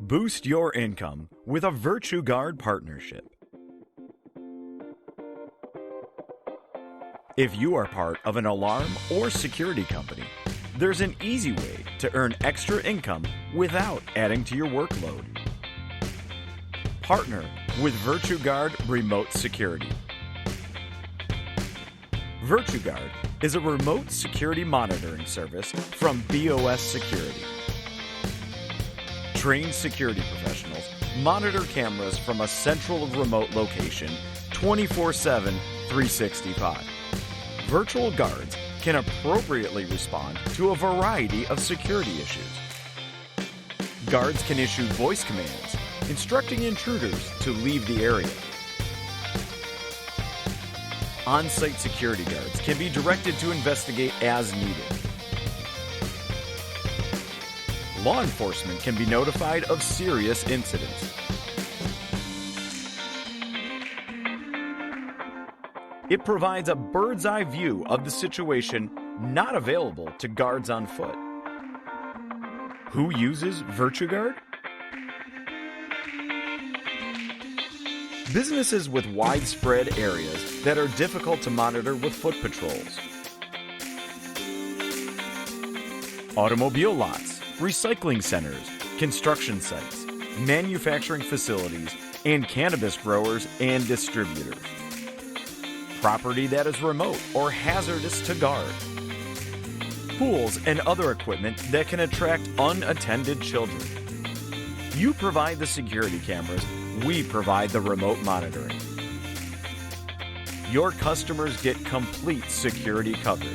Boost your income with a VirtuGuard partnership. If you are part of an alarm or security company, there's an easy way to earn extra income without adding to your workload. Partner with VirtuGuard Remote Security. VirtuGuard is a remote security monitoring service from BOS Security. Trained security professionals monitor cameras from a central remote location 24/7, 365. Virtual guards can appropriately respond to a variety of security issues. Guards can issue voice commands, instructing intruders to leave the area. On-site security guards can be directed to investigate as needed. Law enforcement can be notified of serious incidents. It provides a bird's-eye view of the situation not available to guards on foot. Who uses VirtuGuard? Businesses with widespread areas that are difficult to monitor with foot patrols. Automobile lots, recycling centers, construction sites, manufacturing facilities, and cannabis growers and distributors. Property that is remote or hazardous to guard. Pools and other equipment that can attract unattended children. You provide the security cameras, we provide the remote monitoring. Your customers get complete security coverage.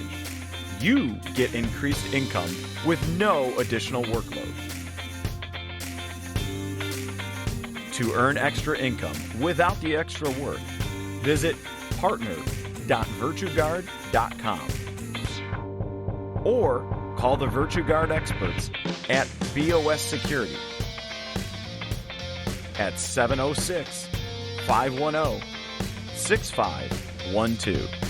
You get increased income with no additional workload. To earn extra income without the extra work, visit partner.virtuguard.com or call the VirtuGuard experts at BOS Security at 706-510-6512.